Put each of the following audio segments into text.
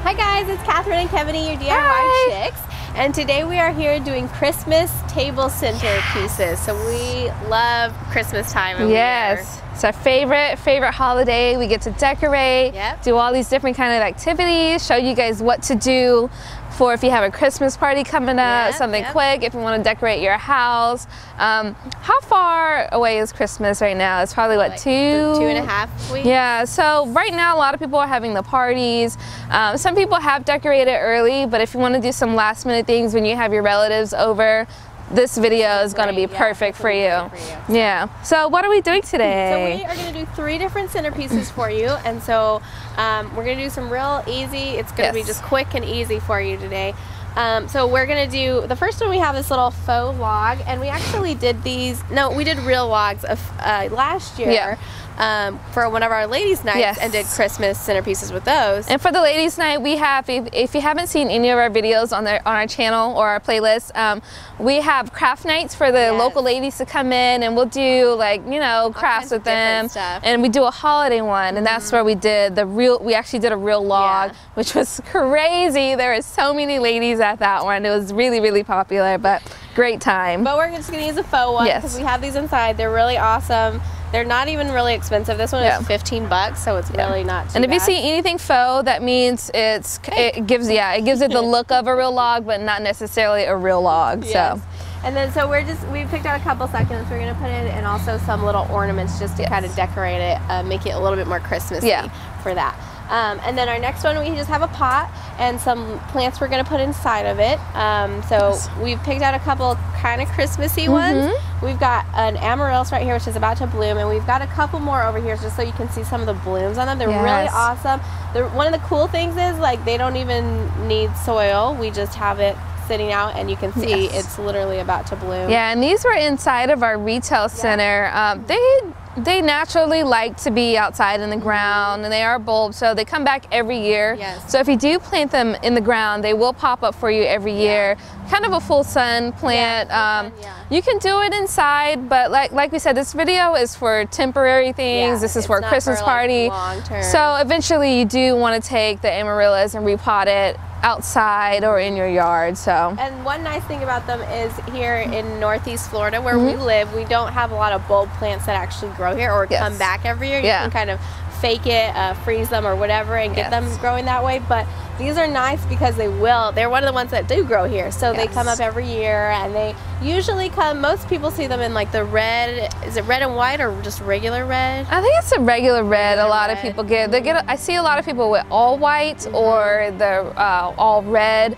Hi guys, it's Catherine and Kevanie, your DIY chicks. And today we are here doing Christmas table centerpieces. Yes. So we love Christmas time. Yes, it's our favorite holiday. We get to decorate, do all these different kind of activities, show you guys what to do for if you have a Christmas party coming up, something quick, if you want to decorate your house. How far away is Christmas right now? It's probably what, like 2.5 weeks? Yeah, so right now a lot of people are having the parties. Some people have decorated early, but if you want to do some last minute things when you have your relatives over, this video is going to be perfect for you. Yeah. So what are we doing today? So we are going to do 3 different centerpieces for you, and so we're going to do some real easy. It's going to be just quick and easy for you today. So we're going to do, the first one we have this little faux log, and we actually did these, no, we did real logs of, last year. For one of our ladies' nights and did Christmas centerpieces with those. And for the ladies' night, we have, if you haven't seen any of our videos on our channel or our playlist, we have craft nights for the local ladies to come in, and we'll do, like, you know, crafts with them. And we do a holiday one, and that's where we did the real, we actually did a real log, which was crazy. There were so many ladies at that one. It was really, really popular, but great time. But we're just going to use a faux one because we have these inside. They're really awesome. They're not even really expensive. This one is 15 bucks, so it's really not too bad. And if you see anything faux, that means it gives it the look of a real log, but not necessarily a real log. So. And then so we picked out a couple succulents we're gonna put in, and also some little ornaments just to kind of decorate it, make it a little bit more Christmassy for that. And then our next one, we just have a pot and some plants we're going to put inside of it. So we've picked out a couple kind of Christmassy ones. We've got an amaryllis right here, which is about to bloom, and we've got a couple more over here just so you can see some of the blooms on them. They're really awesome. One of the cool things is, like, they don't even need soil. We just have it sitting out, and you can see it's literally about to bloom. Yeah, and these were inside of our retail center. They naturally like to be outside in the ground, and they are bulbs, so they come back every year. So if you do plant them in the ground, they will pop up for you every year. Kind of a full sun plant. You can do it inside, but like we said, this video is for temporary things. This is for a Christmas party. So eventually you do want to take the amaryllis and repot it outside or in your yard. So, and one nice thing about them is here in Northeast Florida where we live, we don't have a lot of bulb plants that actually grow here or come back every year. You can kind of fake it, freeze them or whatever, and get them growing that way. But these are nice because they're one of the ones that do grow here, so they come up every year, and they usually come, most people see them in like the red, is it red and white or just regular red? I think it's a regular red. A lot of people get, I see a lot of people with all white or the all red.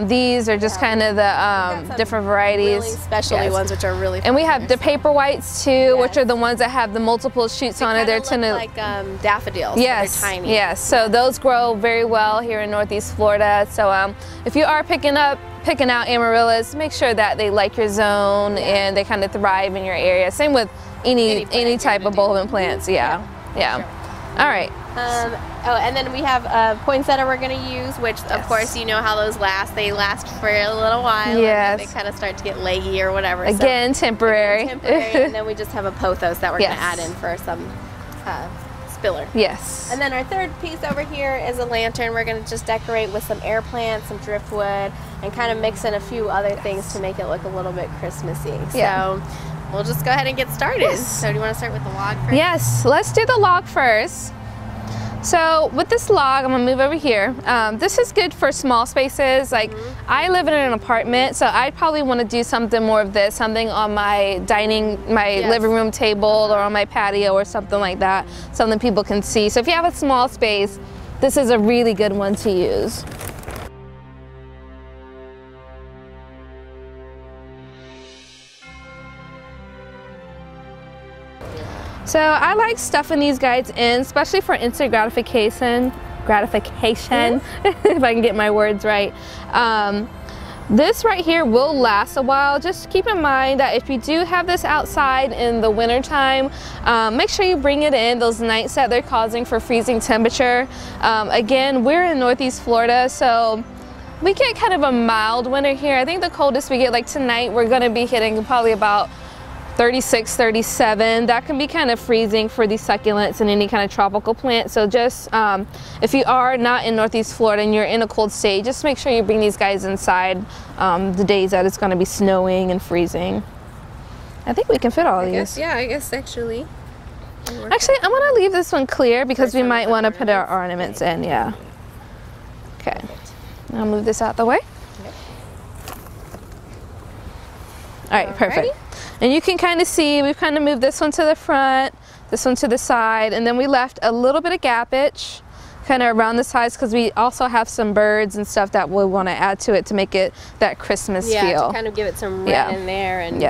These are just kind of the different varieties. Really specialty ones, which are really fun. And we have the paper whites too, which are the ones that have the multiple shoots on it. They're like daffodils. Yes, they're tiny. Yes. So those grow very well here in Northeast Florida. So if you are picking out amaryllis, make sure that they like your zone and they kind of thrive in your area. Same with any type of bulb and plants. Yeah. All right. Oh, and then we have poinsettia we're going to use, which of course you know how those last. They last for a little while. And they kind of start to get leggy or whatever. Again, temporary. And then we just have a pothos that we're going to add in for some spiller. And then our third piece over here is a lantern. We're going to just decorate with some air plants, some driftwood, and kind of mix in a few other things to make it look a little bit Christmassy. So we'll just go ahead and get started. So do you want to start with the log first? Yes, let's do the log first. So with this log, I'm gonna move over here. This is good for small spaces. Like I live in an apartment, so I probably want to do something more of this, something on my living room table or on my patio or something like that, something people can see. So if you have a small space, this is a really good one to use. So I like stuffing these guys in, especially for instant gratification, if I can get my words right. This right here will last a while. Just keep in mind that if you do have this outside in the winter time, make sure you bring it in those nights that they're causing for freezing temperature. Again, we're in Northeast Florida, so we get kind of a mild winter here. I think the coldest we get, like tonight, we're gonna be hitting probably about 36, 37. That can be kind of freezing for these succulents and any kind of tropical plant. So just if you are not in Northeast Florida and you're in a cold state, just make sure you bring these guys inside the days that it's going to be snowing and freezing. I think we can fit all these. Yeah, I guess actually. Actually, I'm going to leave this one clear because we might want to put our ornaments in. Yeah. Okay. I'll move this out the way. All right, perfect. And you can kind of see we've kind of moved this one to the front, this one to the side, and then we left a little bit of gappage kind of around the sides because we also have some birds and stuff that we'll want to add to it to make it that Christmas feel. Yeah, to kind of give it some red in there, and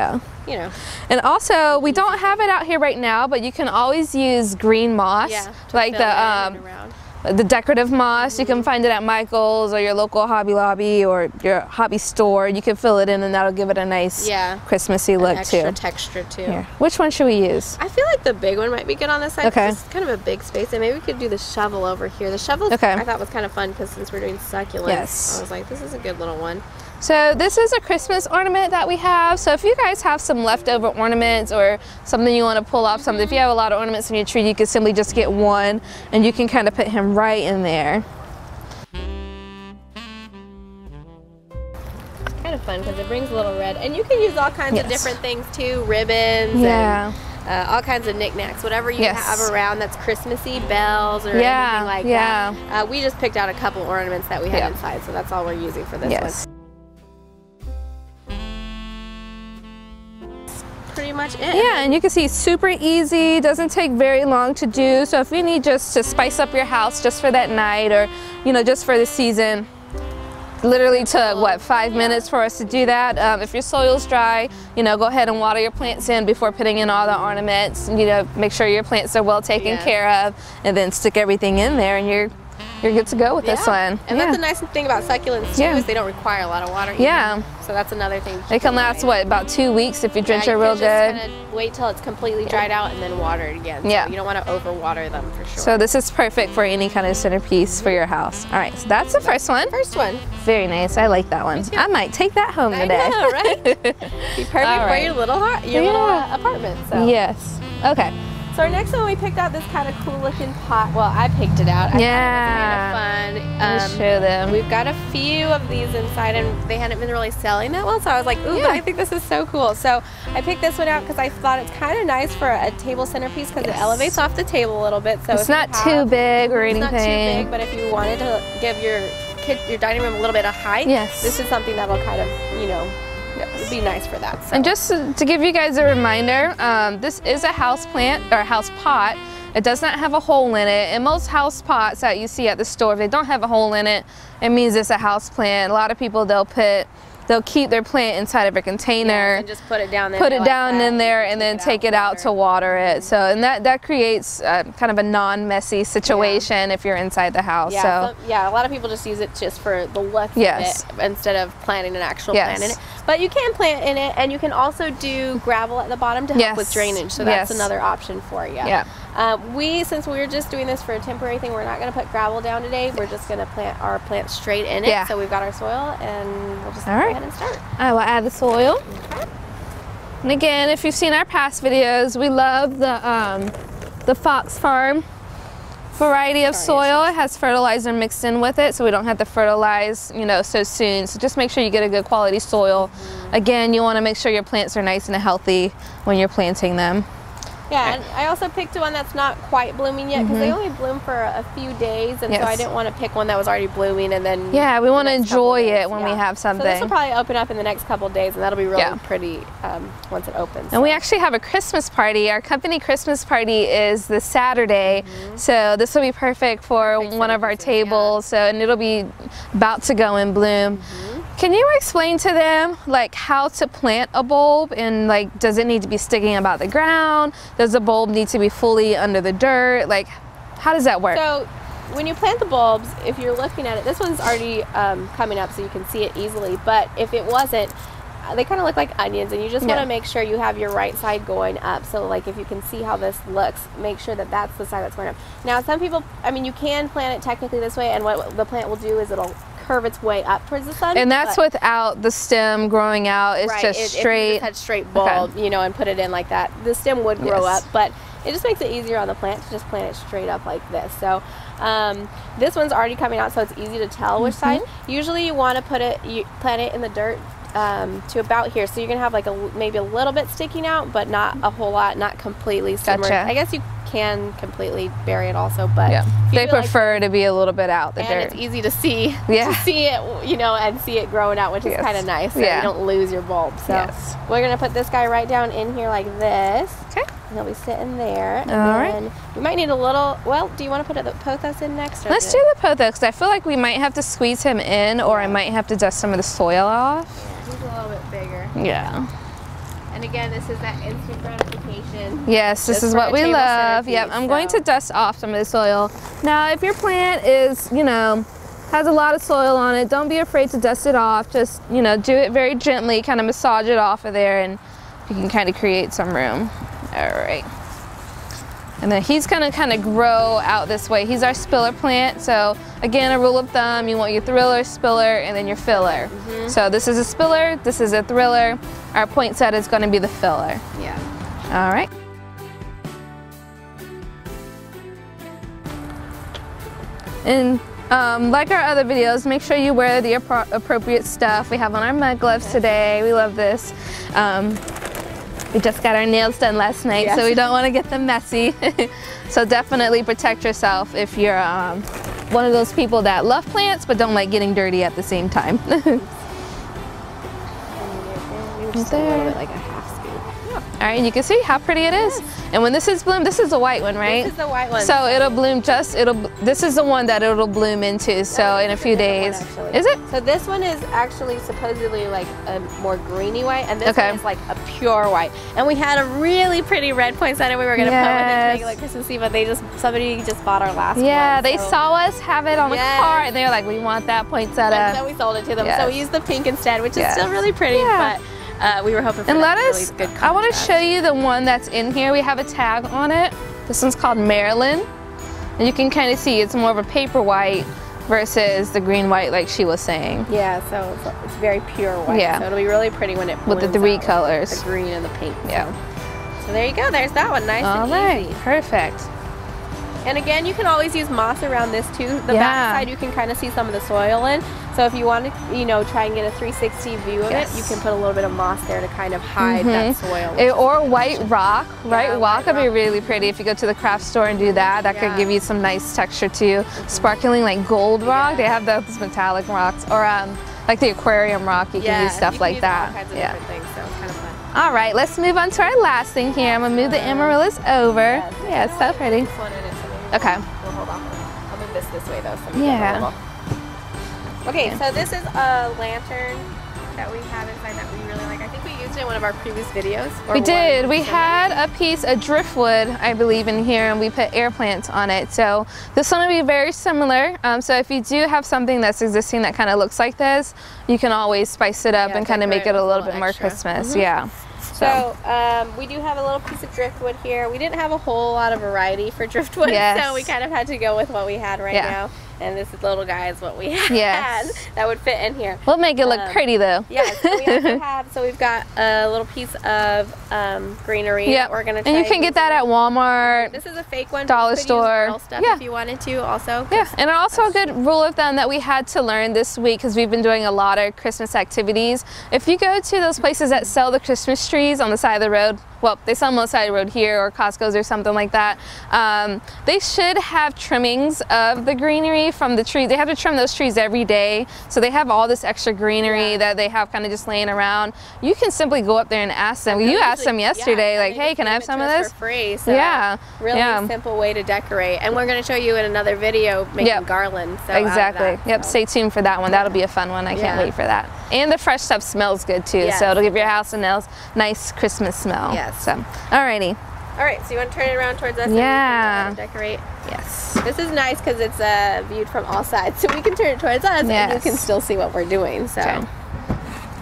you know. And also, we don't have it out here right now, but you can always use green moss, like the decorative moss. You can find it at Michael's or your local Hobby Lobby or your hobby store. You can fill it in and that'll give it a nice Christmassy look extra texture too. Here. Which one should we use? I feel like the big one might be good on this side. Okay. It's kind of a big space, and maybe we could do the shovel over here. The shovel I thought was kind of fun because since we're doing succulents, I was like, this is a good little one. So this is a Christmas ornament that we have. So if you guys have some leftover ornaments or something you want to pull off something, if you have a lot of ornaments in your tree, you can simply just get one and you can kind of put him right in there. It's kind of fun because it brings a little red, and you can use all kinds of different things too, ribbons and all kinds of knickknacks, whatever you have around that's Christmassy, bells or anything like that. We just picked out a couple ornaments that we had inside, so that's all we're using for this one. Pretty much it. Yeah, and you can see super easy, doesn't take very long to do. So if you need just to spice up your house just for that night, or you know, just for the season, literally took what, 5 minutes for us to do that. If your soil's dry, you know, go ahead and water your plants in before putting in all the ornaments. You know, make sure your plants are well taken care of, and then stick everything in there, and you're good to go with this one. And that's the nice thing about succulents too, is they don't require a lot of water either. So that's another thing. They can last what, about 2 weeks if you drench it real good. Just kind of wait till it's completely dried out and then water it again. So you don't want to overwater them for sure. So this is perfect for any kind of centerpiece for your house. All right, so that's the first one. Very nice. I like that one. I might take that home today. I know, right? Be perfect for your little apartment. So. Yes. Okay. So our next one, we picked out this kind of cool looking pot. Well, I picked it out. I thought it was kind of fun. Let's show them. We've got a few of these inside, and they hadn't been really selling that well, so I was like, ooh, but I think this is so cool. So I picked this one out because I thought it's kind of nice for a table centerpiece because it elevates off the table a little bit. So it's not too big or anything. It's not too big, but if you wanted to give your dining room a little bit of height, this is something that'll kind of, you know, it'd be nice for that. So. And just to give you guys a reminder, this is a house plant or a house pot. It does not have a hole in it. And most house pots that you see at the store, if they don't have a hole in it, it means it's a house plant. A lot of people, they'll keep their plant inside of a container, and just put it down in there and then take it out to water it. So, and that creates kind of a non-messy situation if you're inside the house. A lot of people just use it just for the look of it instead of planting an actual plant in it. But you can plant in it, and you can also do gravel at the bottom to help with drainage. So that's another option for you. Since we were just doing this for a temporary thing, we're not going to put gravel down today. We're just going to plant our plants straight in it. So we've got our soil, and we'll just go ahead and start. I will add the soil. And again, if you've seen our past videos, we love the Fox Farm variety of soil. It has fertilizer mixed in with it, so we don't have to fertilize, you know, so soon. So just make sure you get a good quality soil. Again, you want to make sure your plants are nice and healthy when you're planting them. Yeah, and I also picked one that's not quite blooming yet because they only bloom for a few days, and so I didn't want to pick one that was already blooming and then we want to enjoy it when we have something. So this will probably open up in the next couple of days, and that'll be really pretty once it opens. And we actually have a Christmas party. Our company Christmas party is this Saturday, so this will be perfect for one of our tables. So, and it'll be about to go in bloom. Can you explain to them like how to plant a bulb, and like does it need to be sticking about the ground? Does the bulb need to be fully under the dirt? Like, how does that work? So when you plant the bulbs, if you're looking at it, this one's already coming up so you can see it easily, but if it wasn't, they kind of look like onions, and you just want to make sure you have your right side going up. So like if you can see how this looks, make sure that that's the side that's going up. Now some people, I mean, you can plant it technically this way, and what the plant will do is it'll curve its way up towards the sun. And that's without the stem growing out. It's just straight. If you just had straight bulb, you know, and put it in like that, the stem would grow up, but it just makes it easier on the plant to just plant it straight up like this. So this one's already coming out, so it's easy to tell which side. Usually you want to plant it in the dirt to about here, so you're gonna have like maybe a little bit sticking out, but not a whole lot, not completely submerged. Gotcha. I guess you can completely bury it also, but they prefer to be a little bit out the dirt. And it's easy to see, to see it, you know, and see it growing out, which is kind of nice, so you don't lose your bulb. So we're gonna put this guy right down in here like this. Okay. And he'll be sitting there. And then we might need a little, well, do you want to put the pothos in next? Or let's do the pothos, because I feel like we might have to squeeze him in, or I might have to dust some of the soil off. Yeah, he's a little bit bigger. Yeah. And again, this is that instant gratification. Yes, this is what we love. Yep, I'm going to dust off some of the soil. Now, if your plant is, you know, has a lot of soil on it, don't be afraid to dust it off. Just, you know, do it very gently, kind of massage it off of there, and you can kind of create some room. All right. And then he's gonna kind of grow out this way. He's our spiller plant. So again, a rule of thumb, you want your thriller, spiller, and then your filler. So this is a spiller, this is a thriller. Our poinsettia is gonna be the filler. Yeah. All right. And like our other videos, make sure you wear the appropriate stuff. We have on our mud gloves today. We love this. We just got our nails done last night, so we don't want to get them messy. So definitely protect yourself if you're one of those people that love plants but don't like getting dirty at the same time. Just a little bit like a half scoop. All right, you can see how pretty it is. And when this is bloomed, this is the white one, right? This is the white one. So it'll bloom this is the one that it'll bloom into, so in a few days. Is it? So this one is actually supposedly like a more greeny white, and this one is like a pure white. And we had a really pretty red poinsettia we were going to put with it to make it like Christmassy, but somebody just bought our last one. Yeah, they saw us have it on the cart, and they were like, we want that poinsettia. And so we sold it to them. So we used the pink instead, which is still really pretty, but we were hoping for really good contrast. I want to show you the one that's in here. We have a tag on it. This one's called Maryland. And you can kind of see it's more of a paper white versus the green white like she was saying. Yeah, so it's very pure white. Yeah. So it'll be really pretty when it blooms with the three colors. The green and the pink. Yeah. So there you go. There's that one. Nice and easy. Perfect. And again, you can always use moss around this too. The back side you can kind of see some of the soil in. So if you want to, you know, try and get a 360 view of it, you can put a little bit of moss there to kind of hide that soil. Or white rock. White rock would be really pretty if you go to the craft store and do that. That could give you some nice texture too. Sparkling like gold rock. They have those metallic rocks. Or like the aquarium rock. You can use stuff like that. All kinds of different things, so it's kind of fun. All right, let's move on to our last thing here. I'm gonna move the amaryllis over. Yeah, it's so pretty. Okay. We'll hold off. I'll move this way though. So okay, so this is a lantern that we have inside that we really like. I think we used it in one of our previous videos. We did. We had a piece of driftwood, I believe, in here, and we put air plants on it. So this one will be very similar. So if you do have something that's existing that kind of looks like this, you can always spice it up and kind of make it a little bit more Christmas. Yeah. So we do have a little piece of driftwood here. We didn't have a whole lot of variety for driftwood, so we kind of had to go with what we had right now. And this little guy is what we had that would fit in here. We'll make it look pretty though. Yes, we also have, so we've got a little piece of greenery that we're going to try. And you can get that at Walmart. This is a fake one. Dollar store. Stuff if you wanted to also. Yeah, and also a good rule of thumb that we had to learn this week, because we've been doing a lot of Christmas activities. If you go to those places that sell the Christmas trees on the side of the road, well, they sell them on the side of the road here, or Costco's or something like that. They should have trimmings of the greenery from the tree. They have to trim those trees every day, so they have all this extra greenery that they have kind of just laying around. You can simply go up there and ask them. You asked them yesterday, like, hey, can I have some of this? For free. So really simple way to decorate. And we're going to show you in another video making garlands. So exactly. Stay tuned for that one. That'll be a fun one. I can't wait for that. And the fresh stuff smells good too, so it'll give your house a nice Christmas smell. Yes. So, alrighty. All right, so you want to turn it around towards us and decorate? Yes. This is nice because it's viewed from all sides, so we can turn it towards us and you can still see what we're doing. So.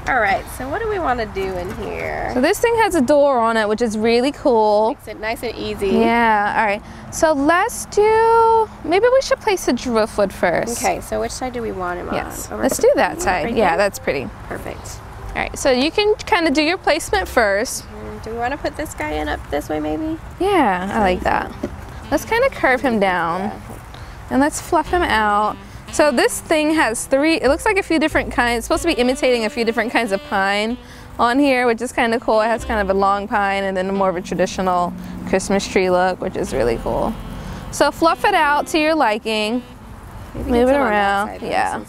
All right, so what do we want to do in here? So this thing has a door on it, which is really cool. Makes it nice and easy. Yeah, all right. So let's do, maybe we should place the driftwood first. Okay, so which side do we want him on? Yes, let's do that side. Right yeah, here? that's pretty. Perfect. All right, so you can kind of do your placement first. Do we want to put this guy in up this way maybe? Yeah, I like that. Let's kind of curve him down and let's fluff him out. So this thing has it looks like a few different kinds. It's supposed to be imitating a few different kinds of pine on here, which is kind of cool. It has kind of a long pine and then more of a traditional Christmas tree look, which is really cool. So fluff it out to your liking. Maybe move it around. Yeah.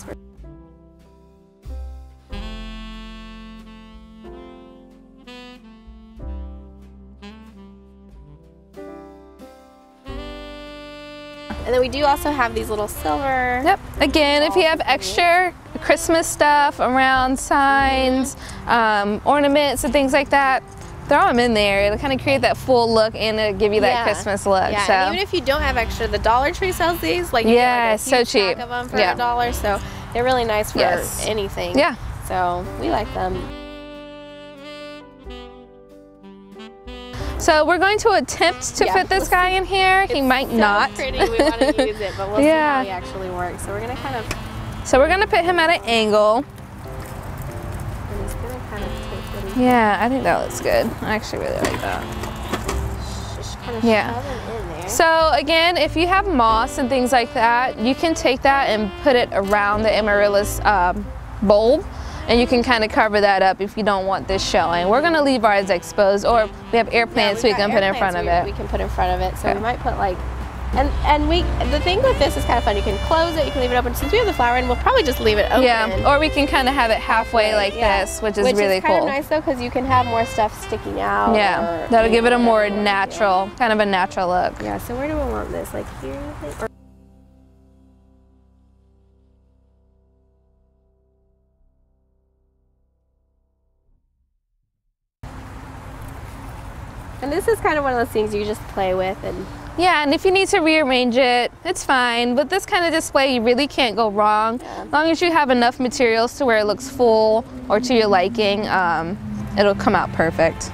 And then we do also have these little silver. Yep. Again, if you have extra Christmas stuff around signs, ornaments and things like that, throw them in there. It'll kind of create that full look and it'll give you that Christmas look. Yeah, so. and even if you don't have extra, the Dollar Tree sells these. Like you get like a so huge cheap. pack of them for $1, so they're really nice for anything. Yeah. So we like them. So we're going to attempt to fit this guy in here. He might not. It's so pretty, we want to use it, but we'll see how he actually works. So we're going to kind of... So we're going to put him at an angle. And he's going to kind of take Yeah, I think that looks good. I actually really like that. Just kind of shove him in there. So again, if you have moss and things like that, you can take that and put it around the amaryllis bulb. And you can kind of cover that up if you don't want this showing. We're gonna leave ours exposed, or we have air plants we can put in front of it. We can put in front of it, so we might put like, the thing with this is kind of fun. You can close it, you can leave it open. Since we have the flower in, we'll probably just leave it open. Yeah, or we can kind of have it halfway like this, which is really cool. Which is kind of nice though, because you can have more stuff sticking out. Yeah, that'll give it a more natural, kind of a natural look. Yeah, so where do we want this? Like here, you think? Or and this is kind of one of those things you just play with. And yeah, and if you need to rearrange it, it's fine. But this kind of display, you really can't go wrong. As long as you have enough materials to where it looks full or to your liking, it'll come out perfect.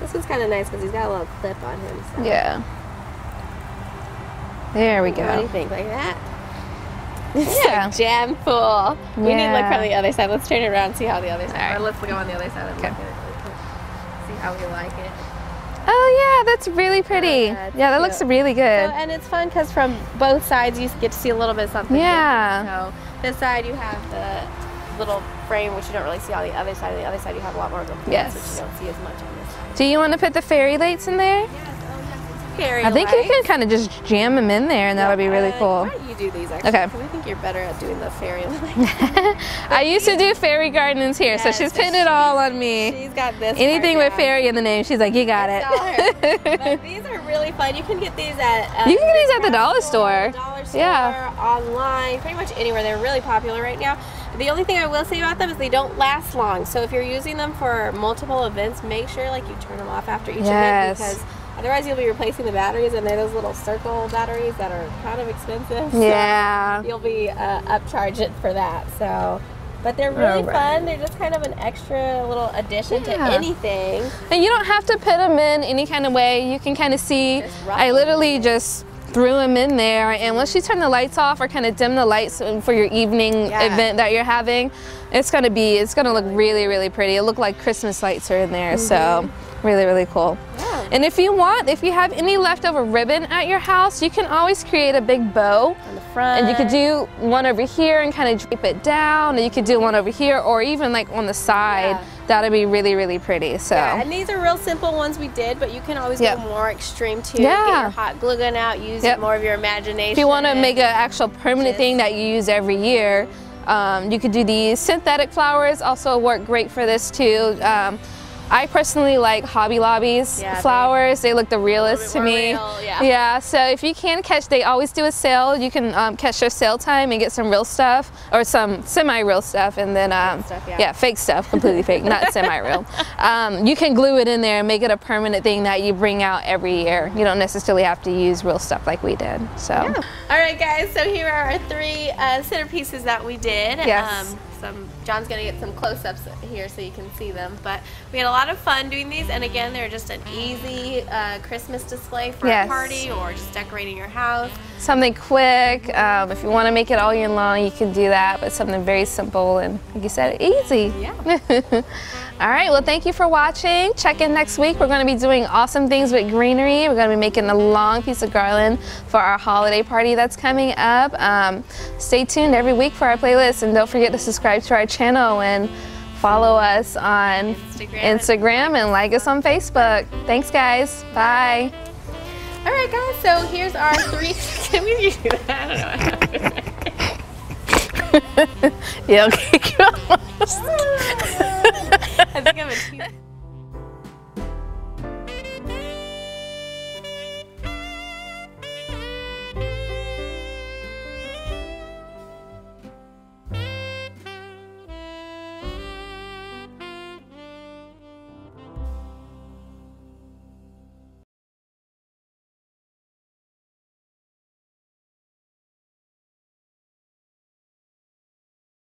This one's kind of nice because he's got a little clip on him. So. Yeah. There we go. What do you think? Like that? It's so jam full. We need to look from the other side. Let's turn it around and see how the other side. Or let's go on the other side and look at it. See how we like it. Oh yeah, that's really pretty. Yeah, that looks really good. So, and it's fun because from both sides you get to see a little bit of something. Yeah. So this side you have the little frame, which you don't really see on the other side. On the other side you have a lot more of the plants, which you don't see as much on this side. Do you want to put the fairy lights in there? Yes. Fairy I think you can kind of just jam them in there and that would be really cool. Why don't you do these actually? Okay. Because I think you're better at doing the fairy lights. I used to do fairy gardens here, so she's putting it all on me. She's got this. Anything with fairy in the name, she's like, you got it. But these are really fun. You can get these at you can get these at the dollar store. Online, pretty much anywhere. They're really popular right now. The only thing I will say about them is they don't last long. So if you're using them for multiple events, make sure like you turn them off after each event, because otherwise you'll be replacing the batteries, and they're those little circle batteries that are kind of expensive. Yeah. So you'll be upcharged for that. So, but they're really fun. They're just kind of an extra little addition to anything. And you don't have to put them in any kind of way. You can kind of see, I literally just threw them in there, and once you turn the lights off or kind of dim the lights for your evening event that you're having, it's gonna look really, really pretty. It'll look like Christmas lights are in there. So really, really cool. And if you have any leftover ribbon at your house, you can always create a big bow on the front, and you could do one over here and kind of drape it down, and you could do one over here, or even like on the side. That'd be really, really pretty. So and these are real simple ones we did, but you can always go more extreme too. Get your hot glue gun out, use more of your imagination. If you want to make an actual permanent thing that you use every year, you could do these synthetic flowers. Also work great for this too. I personally like Hobby Lobby's flowers. They look the realest to me. Yeah, so if you can catch, they always do a sale. You can catch their sale time and get some real stuff, or some semi-real stuff, and then fake stuff, completely fake, not semi-real. You can glue it in there and make it a permanent thing that you bring out every year. You don't necessarily have to use real stuff like we did. So all right guys, so here are our 3 centerpieces that we did. John's gonna get some close-ups here so you can see them, but we had a lot of fun doing these, and again, they're just an easy Christmas display for a party or just decorating your house. Something quick. If you want to make it all year long, you can do that, but something very simple and, like you said, easy. All right, well, thank you for watching. Check in next week. We're going to be doing awesome things with greenery. We're going to be making a long piece of garland for our holiday party that's coming up. Stay tuned every week for our playlist, and don't forget to subscribe to our channel and follow us on Instagram and like us on Facebook. Thanks, guys. Bye. All right, guys, so here's our 3. Can we do that? I don't know. Yeah, okay. I think I'm a